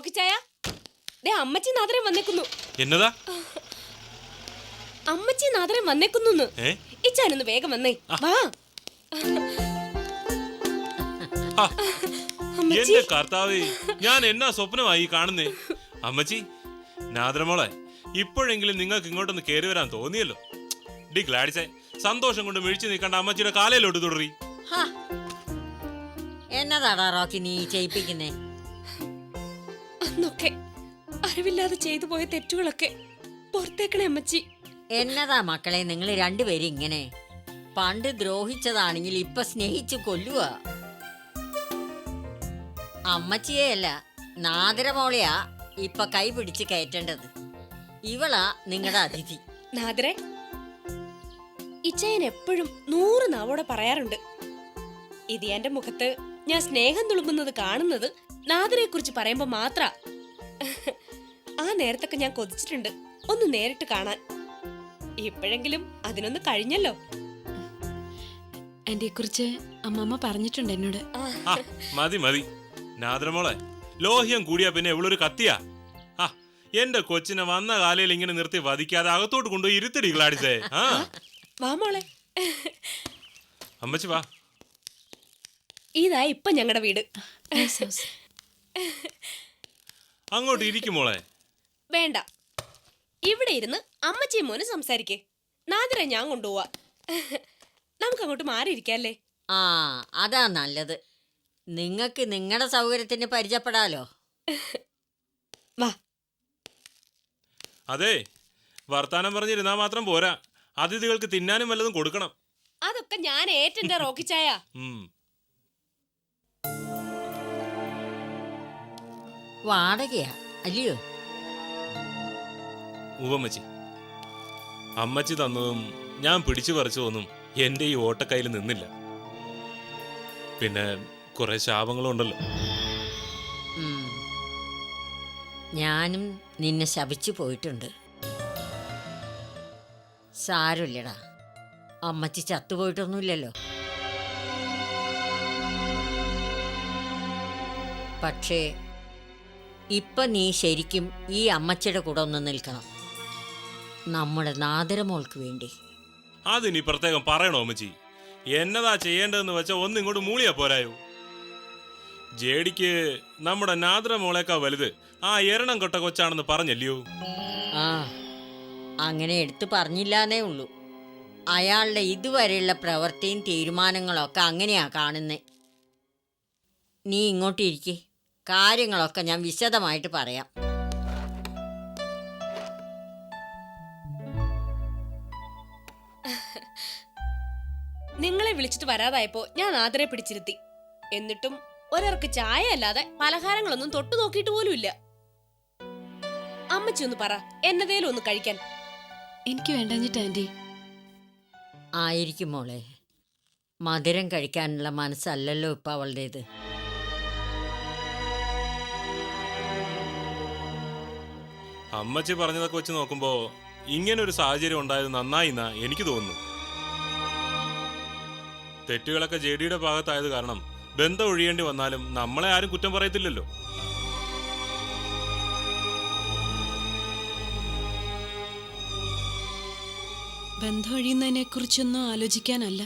റോക്കിച്ചായ, ദേ അമ്മച്ചി നാദരം വന്നേക്കുന്നു. എന്നതാ? അമ്മച്ചി നാദരം വന്നേക്കുന്നു. ഇച്ചാനൊന്ന് വേഗം വന്നേ. വാ. എന്റെ കർത്താവേ, ഞാൻ എന്നാ സ്വപ്നമായി കാണുന്നേ. അമ്മച്ചി, നാദരമോളെ, ഇപ്പോഴെങ്കിലും നിങ്ങൾക്ക് ഇങ്ങോട്ടൊന്ന് കേറി വരാൻ തോന്നിയല്ലോ. ഡി ഗ്ലാഡിസേ, സന്തോഷം കൊണ്ട് മിഴിച്ചു നിൽക്കണ്ട അമ്മച്ചിയുടെ കാലയിലോട്ട് തുടറി. എന്നതാടാ റോക്കി നീ ചെയ്യിപ്പിക്കുന്നേ? അന്നൊക്കെ അറിവില്ലാതെ ചെയ്തു പോയ തെറ്റുകളൊക്കെ പുറത്തേക്കണേ അമ്മച്ചി. എന്നതാ മക്കളെ നിങ്ങൾ രണ്ടുപേരും ഇങ്ങനെ? പണ്ട് ദ്രോഹിച്ചതാണെങ്കിൽ ഇപ്പൊ സ്നേഹിച്ചു കൊല്ലുക. അമ്മച്ചിയെയല്ല, നാദരമോളെയാ ഇപ്പൊ കൈ പിടിച്ച് കയറ്റേണ്ടത്. ഇവളാ നിങ്ങളുടെ അതിഥി. നാദരെ, ഇച്ചയൻ എപ്പോഴും 100 നാവോടെ പറയാറുണ്ട്, ഇത് എന്റെ മുഖത്ത് ഞാൻ സ്നേഹം തുളുമ്പുന്നത് കാണുന്നത് നാദരെ കുറിച്ച് പറയുമ്പോ മാത്ര. ആ നേരത്തൊക്കെ ഞാൻ കൊതിച്ചിട്ടുണ്ട് ഒന്ന് നേരിട്ട് കാണാൻ. ഇപ്പോഴെങ്കിലും അതിനൊന്ന് കഴിഞ്ഞല്ലോ. എന്നെ കുറിച്ച് അമ്മമ്മ പറഞ്ഞിട്ടുണ്ട് എന്നോട്. മതി മതി നാദരമോളെ, ലോഹ്യം കൂടിയാ പിന്നെ ഇവളൊരു കത്തിയാ. എന്റെ കൊച്ചിനെ വന്ന കാലയിൽ ഇങ്ങനെ നിർത്തി വധിക്കാതെ അകത്തോട്ട് കൊണ്ടുപോയി ഇരുത്തടി ഗ്ലാഡിസേ. വാ മോളെ. അമ്മച്ചി വാ. ഇതാ ഇപ്പൊ ഞങ്ങളുടെ വീട്. അങ്ങോട്ട് ഇരിക്കും മോളെ. വേണ്ട, ഇവിടെ ഇരുന്ന് അമ്മച്ചിയും മോനും സംസാരിക്കേ. നാദരെ ഞാൻ കൊണ്ടുപോവാ. നമുക്ക് അങ്ങോട്ട് മാറിയിരിക്കല്ലേ? അതാ നല്ലത്. നിങ്ങക്ക് നിങ്ങളുടെ സൗകര്യത്തിന് പരിചയപ്പെടാലോ. വാ. അതെ, വർത്താനം പറഞ്ഞിരുന്നാ മാത്രം പോരാ, അതിഥികൾക്ക് തിന്നാനും വല്ലതും കൊടുക്കണം. അതൊക്കെ ഞാൻ ഏറ്റെന്റെ റോക്കിച്ചായ. വാടകയാ അല്ലയോ? ഉവ്വമ്മച്ചി, അമ്മച്ചി തന്നതും ഞാൻ പിടിച്ചു പറിച്ചതൊന്നും എന്റെ ഈ ഓട്ടക്കയ്യിൽ നിന്നില്ല. പിന്നെ കുറെ ശാപങ്ങളും ഉണ്ടല്ലോ. ഞാനും നിന്നെ ശപിച്ചു പോയിട്ടുണ്ട്. സാരമില്ലടാ, അമ്മച്ചി ചത്തുപോയിട്ടൊന്നുമില്ലല്ലോ. പക്ഷേ ഇപ്പൊ നീ ശരിക്കും ഈ അമ്മച്ചിയുടെ കൂടെ ഒന്ന് നിൽക്കണം, നമ്മുടെ നാദരമോൾക്ക് വേണ്ടി. അതിനി പ്രത്യേകം പറയണോ അമ്മച്ചി? എന്നതാ ചെയ്യേണ്ടതെന്ന് വെച്ചാൽ ഒന്നിങ്ങോട്ട് മൂളിയാ പോരായോ? ജേഡിക്ക് നമ്മുടെ നാദരമോളേക്കാ വലുത് ആ എരണം കൊട്ട കൊച്ചാണെന്ന് പറഞ്ഞല്ലയോ? അങ്ങനെ എടുത്തു പറഞ്ഞില്ലാന്നേ ഉള്ളൂ. അയാളുടെ ഇതുവരെയുള്ള പ്രവൃത്തിയും തീരുമാനങ്ങളൊക്കെ അങ്ങനെയാ കാണുന്നേ. നീ ഇങ്ങോട്ടിരിക്കേ, കാര്യങ്ങളൊക്കെ ഞാൻ വിശദമായിട്ട് പറയാം. നിങ്ങളെ വിളിച്ചിട്ട് വരാതായപ്പോ ഞാൻ നാദരെ പിടിച്ചിരുത്തി. എന്നിട്ടും ഒരാൾക്ക് ചായ അല്ലാതെ പലഹാരങ്ങളൊന്നും തൊട്ടു നോക്കിയിട്ട് പോലും ഇല്ല. അമ്മച്ചി ഒന്ന് പറ, എന്നതേലും ഒന്ന് കഴിക്കാൻ. എനിക്ക് വേണ്ടഞ്ഞിട്ട് ആന്റി. ആയിരിക്കും മോളെ, മധുരം കഴിക്കാനുള്ള മനസ്സല്ലല്ലോ ഇപ്പൊ അവളുടേത്. അമ്മച്ചി പറഞ്ഞതൊക്കെ വെച്ച് നോക്കുമ്പോ ഇങ്ങനൊരു സാഹചര്യം ഉണ്ടായത് നന്നായി എന്നാ എനിക്ക് തോന്നുന്നു. തെറ്റുകളൊക്കെ ജെഡിയുടെ ഭാഗത്തായത് കാരണം ബന്ധം ഒഴിയേണ്ടി വന്നാലും നമ്മളെ ആരും കുറ്റം പറയത്തില്ലല്ലോ. ബന്ധം ഒഴിയുന്നതിനെ കുറിച്ചൊന്നും ആലോചിക്കാനല്ല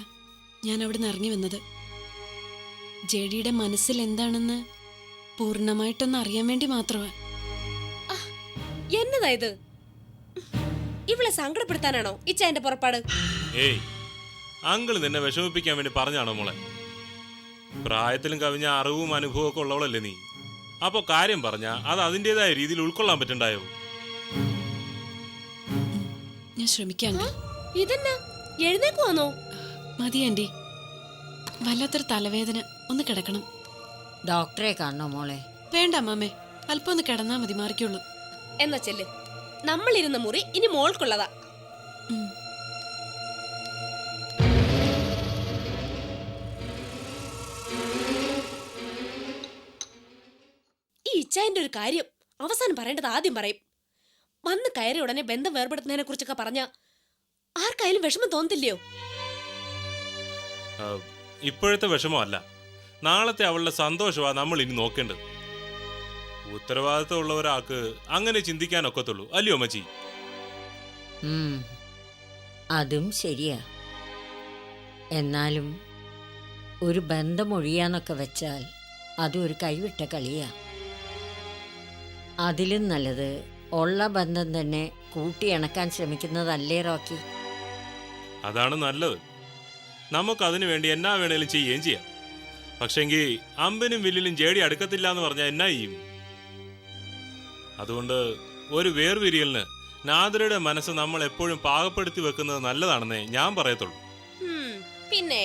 ഞാൻ അവിടെ നിന്ന് ഇറങ്ങി വന്നത്. ജെഡിയുടെ മനസ്സിൽ എന്താണെന്ന് പൂർണ്ണമായിട്ടൊന്ന് അറിയാൻ വേണ്ടി മാത്രമാ. എന്നതാ ഇത്? ഇവളെ സങ്കടപ്പെടുത്താനാണോ ഇച്ച എന്റെ പുറപ്പാട്? ഏയ്, അങ്കിൾ നിന്നെ വിഷമിപ്പിക്കാൻ വേണ്ടി പറഞ്ഞാണോ മോളെ? പ്രായത്തിലും കവിഞ്ഞ അറിവും അനുഭവവും ഒക്കെ ഉള്ളവളല്ലേ നീ. അപ്പൊ കാര്യം പറഞ്ഞ അത് അതിൻ്റെതായ രീതിയിൽ ഉൾക്കൊള്ളാൻ പറ്റണ്ടായോ? ഞാൻ ശ്രമിക്കാം. ഇതെന്നാ, എഴുന്നേക്കുവാന്നോ? മതി ആന്റി, വല്ലാത്തൊരു തലവേദന, ഒന്ന് കിടക്കണം. ഡോക്ടറെ കാണണോ മോളെ? വേണ്ട അമ്മാമേ, അല്പം ഒന്ന് കിടന്നാ മതി, മാറിക്കുള്ളൂ. എന്നാ ചെല്ല്, നമ്മളിരുന്ന മുറി ഇനി മോൾക്കുള്ളതാ. ഈ ഇച്ചായന്റെ ഒരു കാര്യം അവസാനം പറയേണ്ടത് ആദ്യം പറയും. വന്ന് കയറി ഉടനെ ബന്ധം വേർപെടുത്തുന്നതിനെ കുറിച്ചൊക്കെ പറഞ്ഞ ആർക്കായാലും വിഷമം തോന്നത്തില്ലയോ? ഇപ്പോഴത്തെ വിഷമമല്ല, നാളത്തെ അവളുടെ സന്തോഷമാ നമ്മൾ ഇനി നോക്കേണ്ടത്. ഉത്തരവാദിത്തമുള്ള ഒരാൾക്ക് അങ്ങനെ ചിന്തിക്കാനൊക്കത്തുള്ളൂ, അല്ലയോ അമ്മച്ചി? ഉം, അതും ശരിയാ. എന്നാലും ഒരു ബന്ധമൊഴിയാന്നൊക്കെ വെച്ചാൽ അതും ഒരു കൈവിട്ട കളിയാ. അതിലും നല്ലത് ഉള്ള ബന്ധം തന്നെ കൂട്ടിയിണക്കാൻ ശ്രമിക്കുന്നതല്ലേ റോക്കി? അതാണ് നല്ലത്. നമുക്കതിനു വേണ്ടി എന്നാ വേണേലും ചെയ്യുകയും ചെയ്യാം. പക്ഷെങ്കിൽ അമ്പനും വില്ലിലും ജേടി അടുക്കത്തില്ല എന്ന് പറഞ്ഞാൽ എന്നാ ചെയ്യും? അതുകൊണ്ട് ഒരു വേർപിരിയലിന് നാദരയുടെ മനസ്സ് നമ്മൾ എപ്പോഴും പാകപ്പെടുത്തി വെക്കുന്നത് നല്ലതാണെന്നേ ഞാൻ പറയത്തുള്ളൂ. പിന്നെ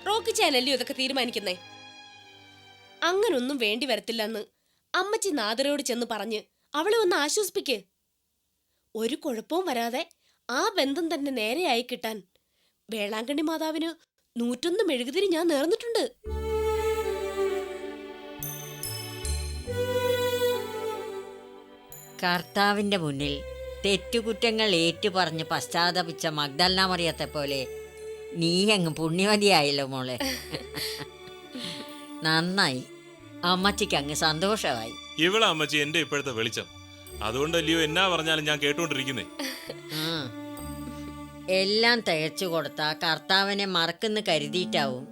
റോക്കി ചാനല്ലോ ഇതൊക്കെ തീരുമാനിക്കുന്നേ. അങ്ങനൊന്നും വേണ്ടി വരത്തില്ലെന്ന് അമ്മച്ചി നാദരയോട് ചെന്ന് പറഞ്ഞ് അവളെ ഒന്ന് ആശ്വസിപ്പിക്ക്. ഒരു കുഴപ്പവും വരാതെ ആ ബന്ധം തന്നെ നേരെയായി കിട്ടാൻ വേളാങ്കണ്ണി മാതാവിന് 101 മെഴുകുതിരി ഞാൻ നേർന്നിട്ടുണ്ട്. കർത്താവിന്റെ മുന്നിൽ തെറ്റുകുറ്റങ്ങൾ ഏറ്റുപറഞ്ഞ് പശ്ചാത്തപിച്ച മഗ്ദലന മറിയത്തെ പോലെ നീ അങ്ങ് പുണ്യവതിയായല്ലോ മോളെ. നന്നായി, അമ്മച്ചിക്ക് അങ്ങ് സന്തോഷമായി. ഇവളെ അമ്മച്ചി എന്റെ ഇപ്പോഴത്തെ വെളിച്ചം. അതുകൊണ്ടല്ലയോ എന്നാ പറഞ്ഞാലും ഞാൻ കേട്ടോണ്ടിരിക്കുന്നേ. എല്ലാം തികച്ചു കൊടുത്ത കർത്താവിനെ മറക്കുന്നു കരുതിയിട്ടാവും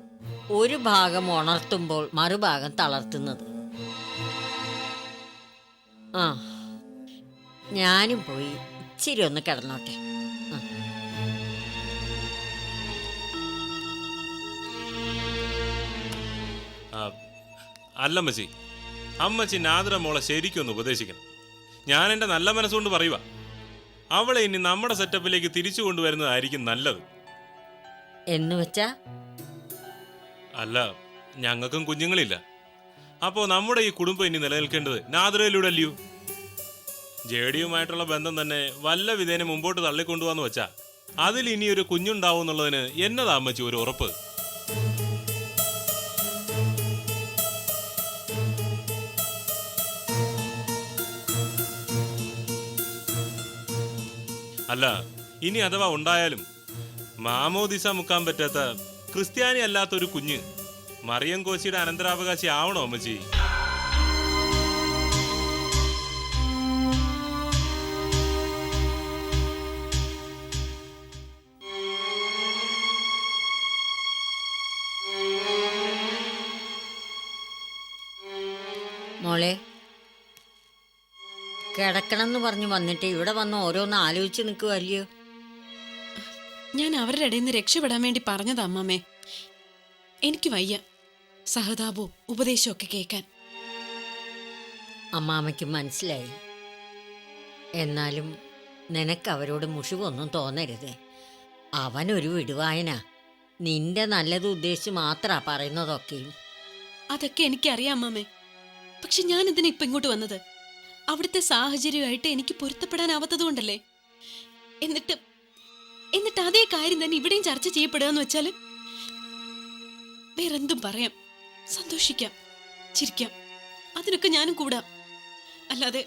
ഒരു ഭാഗം ഉണർത്തുമ്പോൾ മറുഭാഗം തളർത്തുന്നത്. ആ, ഞാനും പോയി ഇച്ചിരി ഒന്ന് കിടന്നോട്ടെ. അല്ലമ്മച്ചി, അമ്മച്ചി നാദര മോളെ ശരിക്കൊന്ന് ഉപദേശിക്കണം. ഞാൻ എൻ്റെ നല്ല മനസ്സുകൊണ്ട് പറയുക. അവളെ ഇനി നമ്മുടെ സെറ്റപ്പിലേക്ക് തിരിച്ചു കൊണ്ടുവരുന്നതായിരിക്കും നല്ലത്. എന്നുവെച്ചാ? അല്ല, ഞങ്ങൾക്കും കുഞ്ഞുങ്ങളില്ല. അപ്പോൾ നമ്മുടെ ഈ കുടുംബം ഇനി നിലനിൽക്കേണ്ടത് നാദരയിലൂടെ അല്ലയോ? ജേഡിയുമായിട്ടുള്ള ബന്ധം തന്നെ വല്ല വിധേന മുമ്പോട്ട് തള്ളിക്കൊണ്ടുപോകാന്ന് വെച്ചാ അതിൽ ഇനി ഒരു കുഞ്ഞുണ്ടാവും എന്നുള്ളതിന് എന്നതാ അമ്മച്ചി ഒരു ഉറപ്പ്? അല്ല, ഇനി അഥവാ ഉണ്ടായാലും മാമോദിസ മുക്കാൻ പറ്റാത്ത ക്രിസ്ത്യാനി അല്ലാത്തൊരു കുഞ്ഞ് മറിയം കോശിയുടെ അനന്തരാവകാശി ആവണോ അമ്മച്ചി? മോളെ, കിടക്കണം എന്ന് പറഞ്ഞു വന്നിട്ട് ഇവിടെ വന്ന് ഓരോന്ന് ആലോചിച്ച് നിൽക്കുവല്ലയോ? ഞാൻ അവരുടെ ഇടയിൽ നിന്ന് രക്ഷപ്പെടാൻ വേണ്ടി പറഞ്ഞതാ അമ്മമ്മേ. എനിക്ക് വയ്യ സഹതാപവും ഉപദേശവും ഒക്കെ കേൾക്കാൻ. അമ്മാമ്മയ്ക്ക് മനസ്സിലായി. എന്നാലും നിനക്ക് അവരോട് മുഷിവൊന്നും തോന്നരുത്. അവനൊരു വിടുവായനാ. നിന്റെ നല്ലത് ഉദ്ദേശിച്ച് മാത്രാ പറയുന്നതൊക്കെയും. അതൊക്കെ എനിക്കറിയാം അമ്മമ്മേ. പക്ഷെ ഞാൻ ഇതിനെ ഇപ്പൊ ഇങ്ങോട്ട് വന്നത് അവിടുത്തെ സാഹചര്യമായിട്ട് എനിക്ക് പൊരുത്തപ്പെടാനാവാത്തത് കൊണ്ടല്ലേ. എന്നിട്ട് അതേ കാര്യം തന്നെ ഇവിടെയും ചർച്ച ചെയ്യപ്പെടുക എന്ന് വെച്ചാല് വേറെന്തും പറയാം, സന്തോഷിക്കാം, ചിരിക്കാം, അതിനൊക്കെ ഞാനും കൂടാം. അല്ലാതെ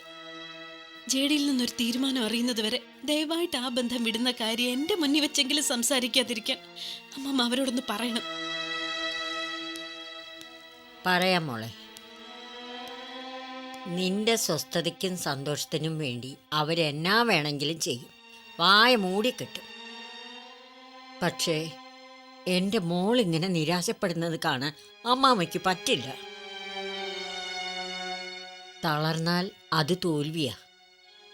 ജേഡിയിൽ നിന്നൊരു തീരുമാനം അറിയുന്നത് വരെ ദയവായിട്ട് ആ ബന്ധം വിടുന്ന കാര്യം എന്റെ മുന്നിൽ വെച്ചെങ്കിലും സംസാരിക്കാതിരിക്കാൻ അമ്മമ്മ അവരോടൊന്ന് പറയണം. പറയാം മോളെ. നിന്റെ സ്വസ്ഥതയ്ക്കും സന്തോഷത്തിനും വേണ്ടി അവരെന്നാ വേണമെങ്കിലും ചെയ്യും, വായ മൂടിക്കെട്ടും. പക്ഷേ എൻ്റെ മോളിങ്ങനെ നിരാശപ്പെടുന്നത് കാണാൻ അമ്മാമ്മയ്ക്ക് പറ്റില്ല. തളർന്നാൽ അത് തോൽവിയാ.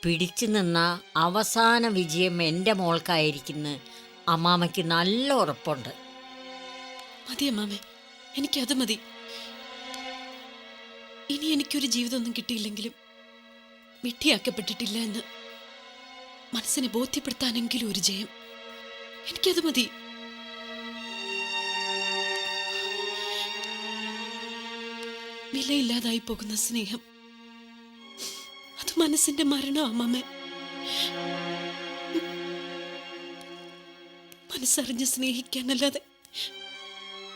പിടിച്ചു നിന്ന അവസാന വിജയം എൻ്റെ മോൾക്കായിരിക്കുന്നു അമ്മാമ്മയ്ക്ക് നല്ല ഉറപ്പുണ്ട്. മതി അമ്മാമേ, എനിക്കത് മതി. ഇനി എനിക്കൊരു ജീവിതമൊന്നും കിട്ടിയില്ലെങ്കിലും വിട്ടിയാക്കപ്പെട്ടിട്ടില്ല എന്ന് മനസ്സിനെ ബോധ്യപ്പെടുത്താനെങ്കിലും ഒരു ജയം, എനിക്കത് മതി. വിലയില്ലാതായി പോകുന്ന സ്നേഹം അത് മനസ്സിന്റെ മരണോ അമ്മമ്മേ. മനസ്സറിഞ്ഞ് സ്നേഹിക്കാനല്ലാതെ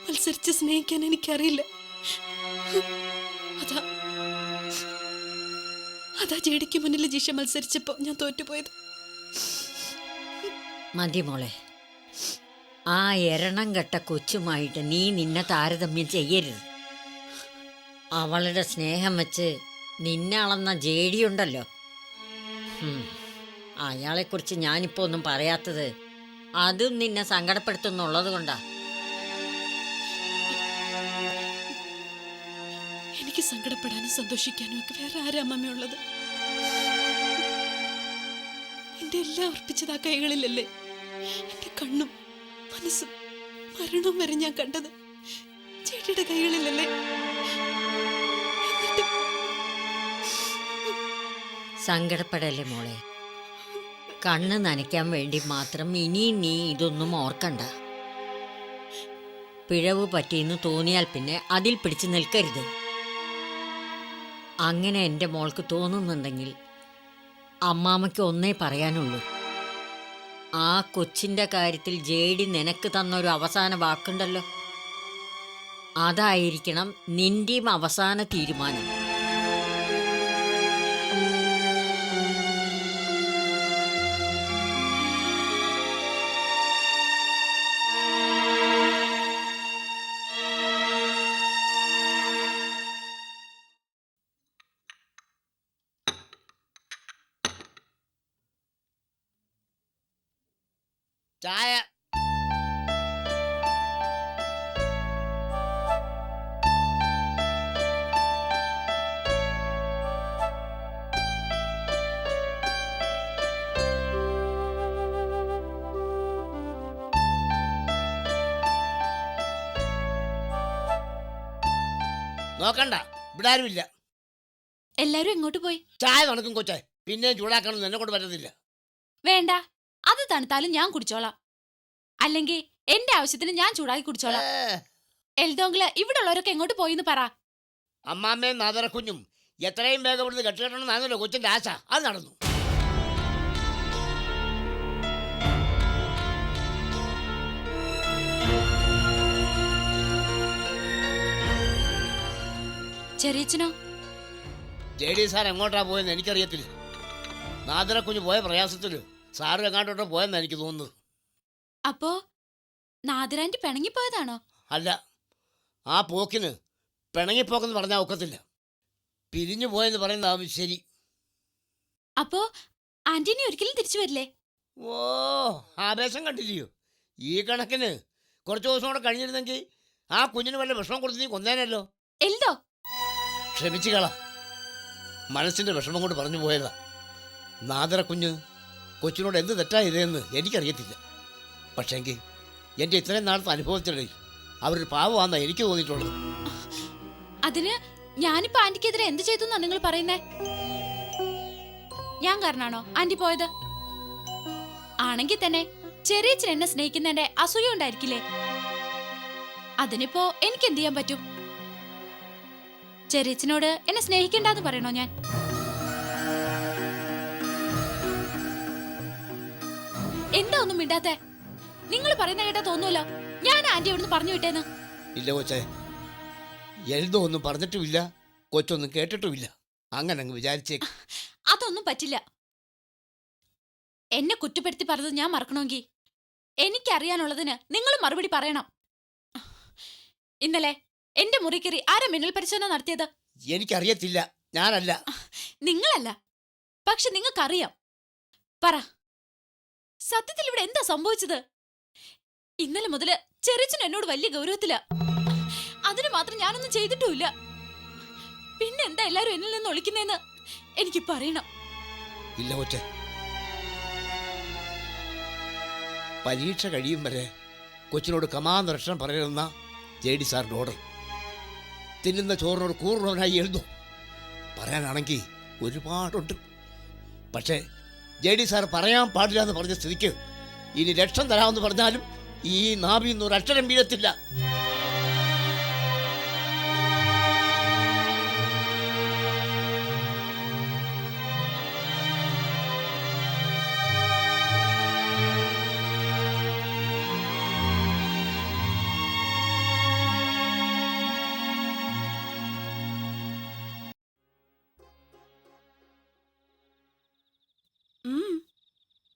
മത്സരിച്ച് സ്നേഹിക്കാൻ എനിക്കറിയില്ല. അതാ ജേഡിക്ക് മുന്നിൽ ജിഷ മത്സരിച്ചപ്പോ ഞാൻ തോറ്റുപോയത്. മതി മോളെ, ആ എരണം കെട്ട കൊച്ചുമായിട്ട് നീ നിന്നെ താരതമ്യം ചെയ്യരുത്. അവളുടെ സ്നേഹം വെച്ച് നിന്നെ അളന്ന ജേടിയുണ്ടല്ലോ, അയാളെക്കുറിച്ച് ഞാനിപ്പോ ഒന്നും പറയാത്തത് അതും നിന്നെ സങ്കടപ്പെടുത്തുന്നുള്ളത് കൊണ്ടാ. എനിക്ക് സങ്കടപ്പെടാനും സന്തോഷിക്കാനും ഒക്കെ വേറെ ആരാ അമ്മമ്മയുള്ളത്? എന്റെ എല്ലാം അർപ്പിച്ചത് ആ കൈകളിലല്ലേ? എന്റെ കണ്ണും മനസ്സും മരണവും വരെ ഞാൻ കണ്ടത് ചേട്ടിയുടെ കൈകളിലല്ലേ? എന്നിട്ടും സങ്കടപ്പെടല്ലേ മോളെ. കണ്ണ് നനയ്ക്കാൻ വേണ്ടി മാത്രം ഇനിയും നീ ഇതൊന്നും ഓർക്കണ്ട. പിഴവ് പറ്റിയെന്ന് തോന്നിയാൽ പിന്നെ അതിൽ പിടിച്ചു നിൽക്കരുത്. അങ്ങനെ എൻ്റെ മോൾക്ക് തോന്നുന്നുണ്ടെങ്കിൽ അമ്മാമ്മയ്ക്ക് ഒന്നേ പറയാനുള്ളൂ. ആ കൊച്ചിൻ്റെ കാര്യത്തിൽ ജേഡി നിനക്ക് തന്നൊരു അവസാന വാക്കുണ്ടല്ലോ, അതായിരിക്കണം നിന്റെയും അവസാന തീരുമാനം. ചായ. നോക്കണ്ട, ഇവിടെ ആരുമില്ല. എല്ലാരും എങ്ങോട്ട് പോയി? ചായ തണുക്കും കൊച്ചേ, പിന്നെയും ചൂടാക്കണം എന്നെ കൊണ്ട് പറ്റത്തില്ല. വേണ്ട, അത് തണുത്താലും ഞാൻ കുടിച്ചോളാം. അല്ലെങ്കിൽ എന്റെ ആവശ്യത്തിന് ഞാൻ ചൂടാക്കി കുടിച്ചോളാം. എൽദോങ്കില് ഇവിടെ ഉള്ളവരൊക്കെ എങ്ങോട്ട് പോയിന്ന് പറ. അമ്മാമ്മയും നാദറക്കുഞ്ഞും എത്രയും വേഗം ഇവിടുന്ന് കെട്ടുകെട്ടണമെന്നാണല്ലോ കൊച്ചിന്റെ ആശ. അത് നടന്നു. ചെറിയച്ചനോ? JD സാർ എങ്ങോട്ടാ പോയെന്ന് എനിക്കറിയത്തില്ല. നാദറക്കുഞ്ഞ് പോയ പ്രയാസത്തില് സാറ് എങ്ങാട്ടോട്ടോ പോയെന്നാണ് എനിക്ക് തോന്നുന്നത്. അപ്പോ നാദിരാന്റി പിണങ്ങിപ്പോയതാണോ? അല്ല, ആ പോക്കിന് പിണങ്ങിപ്പോക്കെന്ന് പറഞ്ഞാൽ ഒക്കത്തില്ല. പിരിഞ്ഞു പോയെന്ന് പറയുന്നതാവും ശരി. അപ്പോ ആന്റിനി ഒരിക്കലും തിരിച്ചു വരില്ലേ? ഓ, ആവേശം കണ്ടില്ലയോ? ഈ കണക്കിന് കുറച്ച് ദിവസം കൂടെ കഴിഞ്ഞിരുന്നെങ്കിൽ ആ കുഞ്ഞിന് വല്ല വിഷമം കൊടുത്ത് നീ കൊന്നേനല്ലോ. എൽദോ, ക്ഷമിച്ചു കള. മനസ്സിന്റെ വിഷമം കൊണ്ട് പറഞ്ഞു പോയതാ. നാദറ കുഞ്ഞ് കൊച്ചിനോട് എന്ത് തെറ്റാ ഇതെന്ന് എനിക്കറിയത്തില്ല. പക്ഷേങ്കിൽ എൻ്റെ ഇത്രയും നാളത്തെ അനുഭവത്തിനിടയിൽ അവരൊരു പാവമാണെന്നാ എനിക്ക് തോന്നിയിട്ടുള്ളത്. അതിന് ഞാനിപ്പോ ആന്റിക്കെതിരെ എന്ത് ചെയ്തു എന്നാ നിങ്ങൾ പറയുന്നേ? ഞാൻ കാരണാണോ ആന്റി പോയത്? ആണെങ്കിൽ തന്നെ ചെറിയച്ചൻ എന്നെ സ്നേഹിക്കുന്നതിന്റെ അസൂയ ഉണ്ടായിരിക്കില്ലേ? അതിനിപ്പോ എനിക്ക് എന്ത് ചെയ്യാൻ പറ്റും? ചെറിയച്ചനോട് എന്നെ സ്നേഹിക്കണ്ടെന്ന് പറയണോ ഞാൻ? എന്താ ഒന്നും മിണ്ടാത്തെ? നിങ്ങൾ പറയുന്ന കേട്ടാ തോന്നൂലോ ഞാൻ ആന്റി ഇവിടുന്ന് പറഞ്ഞു വിട്ടേന്ന്. ഇല്ല കൊച്ചേ, എഴുതോ ഒന്നും പറഞ്ഞിട്ടുമില്ല, കൊച്ചൊന്നും കേട്ടിട്ടുമില്ല. അങ്ങനെ അങ്ങ് വിചാരിച്ചേക്ക്. അതൊന്നും പറ്റില്ല. എന്നെ കുറ്റപ്പെടുത്തി പറഞ്ഞത് ഞാൻ മറക്കണമെങ്കിൽ എനിക്കറിയാനുള്ളതിന് നിങ്ങൾ മറുപടി പറയണം. ഇന്നലെ എന്റെ മുറി കയറി ആരാ മിന്നൽ പരിശോധന നടത്തിയത്? എനിക്കറിയത്തില്ല, ഞാനല്ല. നിങ്ങളല്ല, പക്ഷെ നിങ്ങൾക്കറിയാം. പറ, സത്യത്തിൽ ഇവിടെ എന്താ സംഭവിച്ചത്? ഇന്നലെ മുതല് ചെറിയച്ചൻ എന്നോട് വലിയ ഗൗരവത്തില. അതിന് മാത്രം ഞാനൊന്നും ചെയ്തിട്ടുമില്ല. പിന്നെന്താ എല്ലാരും എന്നിൽ നിന്ന് ഒളിക്കുന്നേന്ന് എനിക്ക് പറയണം. ഇല്ല കൊച്ചേ, പരീക്ഷ കഴിയും വരെ കൊച്ചിനോട് കമാന്ന് രക്ഷണം പറയണമെന്ന JD സാറിന്റെ ഓർഡർ. തിന്നുന്ന ചോറിനോട് കൂറുള്ളവനായി എഴുതോ പറയാനാണെങ്കിൽ ഒരുപാടുണ്ട്. പക്ഷേ JD സാർ പറയാൻ പാടില്ല എന്ന് പറഞ്ഞ സ്ഥിതിക്ക് ഇനി ലക്ഷം തരാമെന്ന് പറഞ്ഞാലും ഈ നാഭിന്ന് ഒരു അക്ഷരം വീഴത്തില്ല.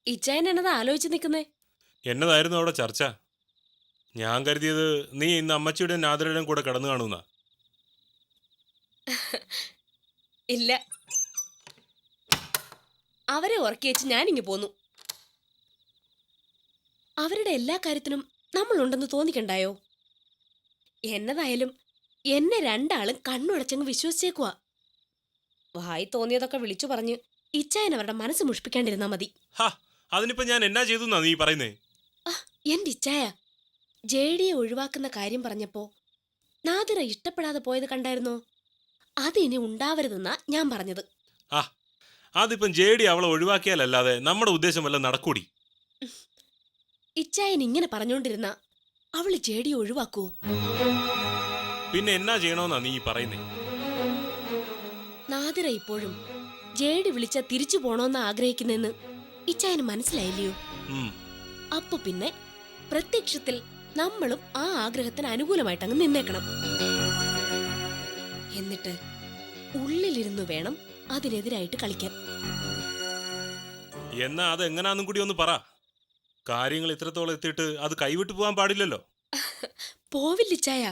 ഇച്ചായൻ എന്നതാ ആലോചിച്ച് നിൽക്കുന്നേ? എന്നതായിരുന്നു അവിടെ ചർച്ച? ഞാൻ കരുതിയത് നീ ഇന്ന് അമ്മച്ചിയുടെയും നാദരയുടെയും കൂടെ കിടന്നു കാണുന്ന. ഇല്ല, അവരെ ഉറക്കി വെച്ച് ഞാനിങ്ങി പോന്നു. അവരുടെ എല്ലാ കാര്യത്തിനും നമ്മളുണ്ടെന്ന് തോന്നിക്കണ്ടായോ? എന്നതായാലും എന്നെ രണ്ടാളും കണ്ണുടച്ചങ്ങ് വിശ്വസിച്ചേക്കുവാ. വായി തോന്നിയതൊക്കെ വിളിച്ചു പറഞ്ഞ് ഇച്ചായൻ അവരുടെ മനസ്സ് മുഷിപ്പിക്കാണ്ടിരുന്നാ മതി. ഹാ, അതിനിപ്പോ ഞാൻ എന്നാ ചെയ്തു എന്നാ നീ പറയുന്നേ? എന്റെ ഇച്ചായ, ജേഡിയെ ഒഴിവാക്കുന്ന കാര്യം പറഞ്ഞപ്പോ നാദിറ ഇഷ്ടപ്പെടാതെ പോയത് കണ്ടായിരുന്നോ? അത് ഇനി ഉണ്ടാവരുതെന്നാ ഞാൻ പറഞ്ഞത്. ആ, അതിപ്പം ജേഡി അവളെ ഒഴിവാക്കിയാലല്ലാതെ നമ്മുടെ ഉദ്ദേശം വല്ല നടക്കൂടി. ഇച്ചായൻ ഇങ്ങനെ പറഞ്ഞോണ്ടിരുന്ന അവള് ജേഡിയെ ഒഴിവാക്കൂ? പിന്നെ എന്നാ ചെയ്യണമെന്നാ നീ പറയുന്നേ? നാദിറ ഇപ്പോഴും ജേഡി വിളിച്ച തിരിച്ചു പോണോന്ന് ആഗ്രഹിക്കുന്നെന്ന് ഇച്ചായന് മനസ്സിലായില്ലയോ? അപ്പൊ പിന്നെ പ്രത്യക്ഷത്തിൽ നമ്മളും ആ ആഗ്രഹത്തിന് അനുകൂലമായിട്ടങ്ങ് നിന്നേക്കണം. എന്നിട്ട് ഉള്ളിലിരുന്നു വേണം അതിനെതിരായിട്ട് കളിക്കാൻ. എന്നാ അത് എങ്ങനാന്നും കൂടി ഒന്ന് പറ. കാര്യങ്ങൾ ഇത്രത്തോളം എത്തിയിട്ട് അത് കൈവിട്ടു പോകാൻ പാടില്ലല്ലോ. പോവില്ലിച്ചായ,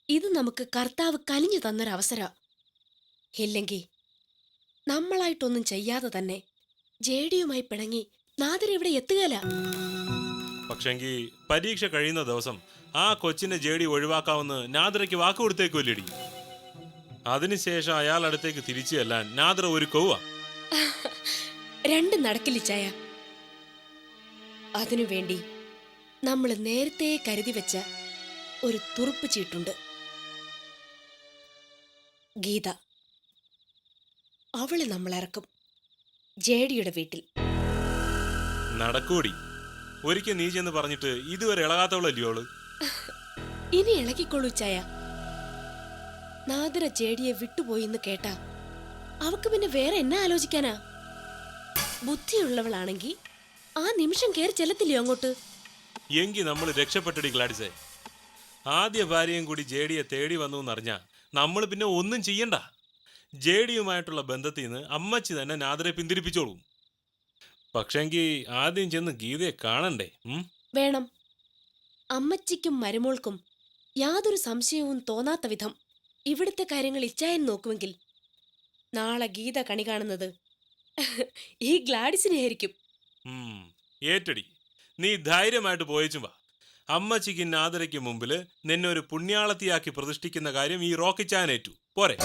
ഇത് നമുക്ക് കർത്താവ് കനിഞ്ഞു തന്നൊരവസര. ഇല്ലെങ്കിൽ നമ്മളായിട്ടൊന്നും ചെയ്യാതെ തന്നെ ജേഡിയുമായി പിണങ്ങി നാദിറ ഇവിടെ എത്തുകയല്ല. പക്ഷെങ്കിൽ പരീക്ഷ കഴിയുന്ന ദിവസം ആ കൊച്ചിനെ ജേഡി ഒഴിവാക്കാമെന്ന് നാദിറയ്ക്ക് വാക്ക് കൊടുത്തേക്കുമല്ലേടി? അതിനുശേഷം അയാളടുത്തേക്ക് തിരിച്ചു ചെല്ലാൻ നാദിറ ഒരുക്കവുക. രണ്ടും നടക്കില്ലിച്ചായ. അതിനുവേണ്ടി നമ്മൾ നേരത്തെ കരുതി വെച്ച ഒരു തുറുപ്പ് ചീട്ടുണ്ട്. ഗീത. അവള് നമ്മളിറക്കും ജേഡിയുടെ വീട്ടിൽ. നടക്കൂടി. ഒരിക്കൽ നീ ചെന്ന് പറഞ്ഞിട്ട് ഇതുവരെ ഇളകാത്തവളല്ലയോ അവള്? ഇനി ഇളകിക്കൊള്ളൂ ചായ. നാദിറ ജേഡിയെ വിട്ടുപോയിന്ന് കേട്ടാ അവക്ക് പിന്നെ വേറെ എന്നാ ആലോചിക്കാനാ? ബുദ്ധിയുള്ളവളാണെങ്കി ആ നിമിഷം കയറി ചെല്ലത്തില്ലയോ അങ്ങോട്ട്? എങ്കി നമ്മൾ രക്ഷപ്പെട്ടടി ഗ്ലാഡിസേ. ആദ്യ ഭാര്യയും കൂടി ജേഡിയെ തേടി വന്നു എന്നറിഞ്ഞാ നമ്മൾ പിന്നെ ഒന്നും ചെയ്യണ്ട. ജേഡിയുമായിട്ടുള്ള ബന്ധത്തിൽ നിന്ന് അമ്മച്ചി തന്നെ നാദിറെ പിന്തിരിപ്പിച്ചോളൂ. പക്ഷെങ്കി ആദ്യം ചെന്ന് ഗീതയെ കാണണ്ടേ? വേണം. അമ്മച്ചിക്കും മരുമോൾക്കും യാതൊരു സംശയവും തോന്നാത്ത വിധം ഇവിടുത്തെ കാര്യങ്ങൾ ഇച്ചായൻ നോക്കുമെങ്കിൽ നാളെ ഗീത കണി കാണുന്നത് ഈ ഗ്ലാഡിസിനെ ആയിരിക്കും. ഏറ്റടി, നീ ധൈര്യമായിട്ട് പോയച്ചും വാ. അമ്മച്ചിക്ക് നാദിറയ്ക്ക് മുമ്പില് നിന്നെ ഒരു പുണ്യാളത്തിയാക്കി പ്രതിഷ്ഠിക്കുന്ന കാര്യം ഈ റോക്കിച്ചാനേറ്റു പോരെ?